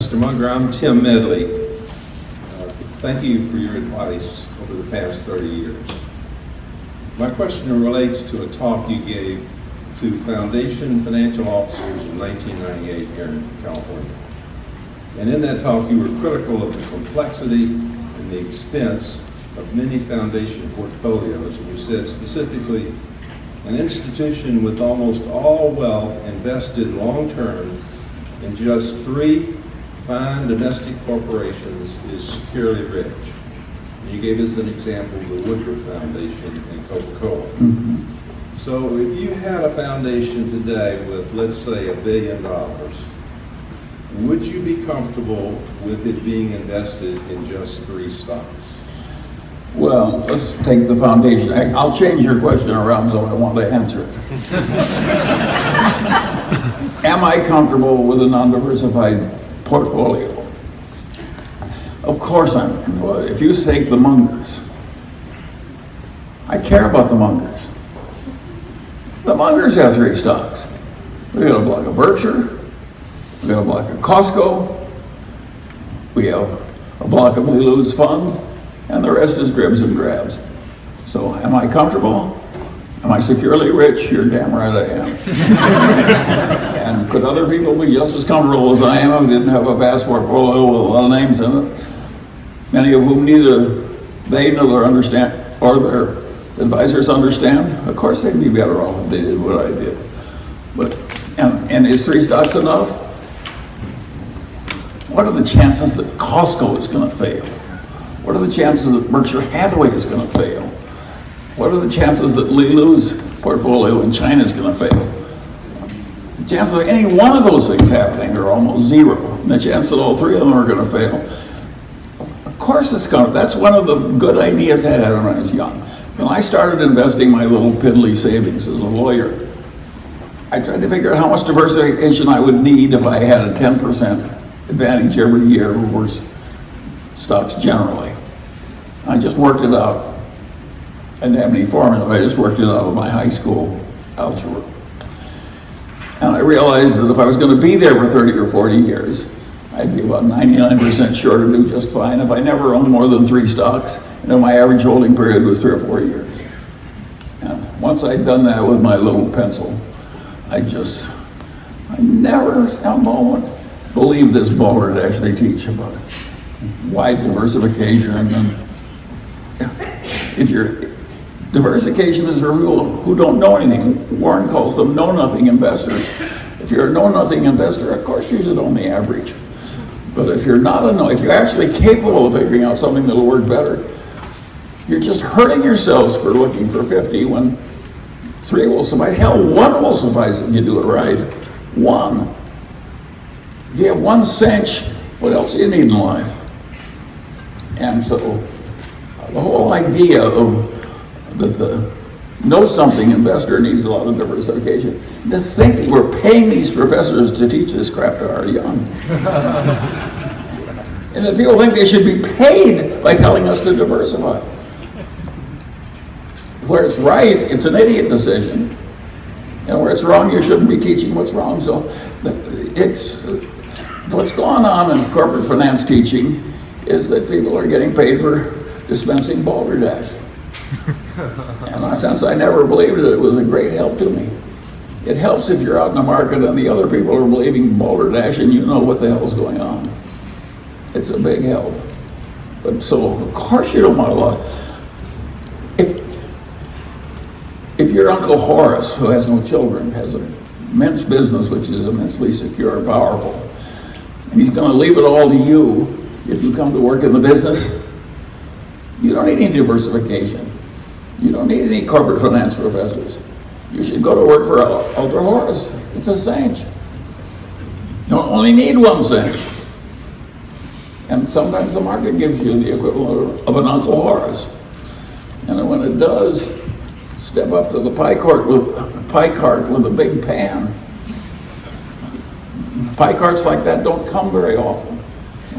Mr. Munger. I'm Tim Medley. Thank you for your advice over the past 30 years. My question relates to a talk you gave to Foundation financial officers in 1998 here in California. And in that talk, you were critical of the complexity and the expense of many foundation portfolios. And you said specifically, an institution with almost all wealth invested long-term in just 3 fine domestic corporations is securely rich. And you gave us an example of the Woodruff Foundation and Coca-Cola. Mm-hmm. So if you had a foundation today with, let's say, $1 billion, would you be comfortable with it being invested in just 3 stocks? Well, let's take the foundation. I'll change your question around so I want to answer it. Am I comfortable with a non-diversified portfolio? Of course I'm. Well, if you take the Mungers, I care about the Mungers. The Mungers have 3 stocks. We got a block of Berkshire, we got a block of Costco, we have a block of Lilu's fund, and the rest is dribs and drabs. So am I comfortable? Am I securely rich? You're damn right I am. And could other people be just as comfortable as I am if they didn't have a vast portfolio with a lot of names in it? Many of whom neither they nor their understand or their advisors understand. Of course they'd be better off if they did what I did. But and is 3 stocks enough? What are the chances that Costco is going to fail? What are the chances that Berkshire Hathaway is going to fail? What are the chances that Lilu's portfolio in China is going to fail? The chances of any one of those things happening are almost 0. And the chance that all 3 of them are going to fail. Of course it's going to. That's one of the good ideas I had when I was young. When I started investing my little piddly savings as a lawyer, I tried to figure out how much diversification I would need if I had a 10% advantage every year over stocks generally. I just worked it out. I didn't have any formula, I just worked it out with my high school algebra. And I realized that if I was going to be there for 30 or 40 years, I'd be about 99% sure to do just fine if I never owned more than 3 stocks, and my average holding period was 3 or 4 years. And once I'd done that with my little pencil, I never a moment believed this balderdash they teach about wide diversification. And if you're diversification is a rule who don't know anything. Warren calls them know-nothing investors. If you're a know-nothing investor, of course you should own the average. But if you're not if you're actually capable of figuring out something that'll work better, you're just hurting yourselves for looking for 50 when 3 will suffice. Hell, 1 will suffice if you do it right. 1. If you have 1 cinch, what else do you need in life? And so the whole idea of that the know-something investor needs a lot of diversification. To think that we're paying these professors to teach this crap to our young. And that people think they should be paid by telling us to diversify. Where it's right, it's an idiot decision. And where it's wrong, you shouldn't be teaching what's wrong. So it's what's going on in corporate finance teaching is that people are getting paid for dispensing balderdash. And since I never believed it, it was a great help to me. It helps if you're out in the market and the other people are believing balderdash and you know what the hell's going on. It's a big help. But so, of course you don't want a lot. If your Uncle Horace, who has no children, has an immense business which is immensely secure and powerful, and he's going to leave it all to you if you come to work in the business, you don't need any diversification. You don't need any corporate finance professors. You should go to work for Uncle Horace. It's a cinch. You only need 1 cinch. And sometimes the market gives you the equivalent of an Uncle Horace. And when it does, step up to the pie cart with a big pan. Pie carts like that don't come very often.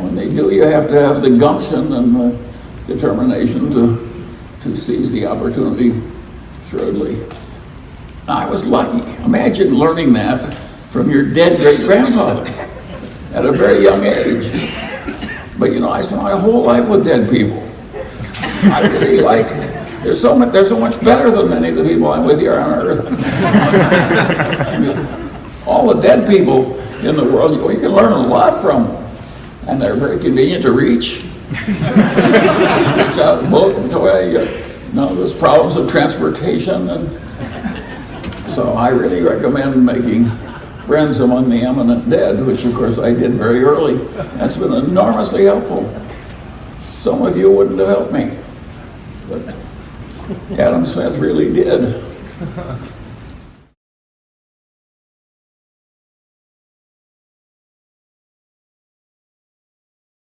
When they do, you have to have the gumption and the determination to seize the opportunity shrewdly. I was lucky. Imagine learning that from your dead great-grandfather. at a very young age. But you know, I spent my whole life with dead people. I really like, they're so much better than many of the people I'm with here on earth. I mean, all the dead people in the world, you can learn a lot from them. And they're very convenient to reach. Reach out a boat and away. There's problems of transportation. And so I really recommend making friends among the eminent dead, which of course I did very early. That's been enormously helpful. Some of you wouldn't have helped me, but Adam Smith really did.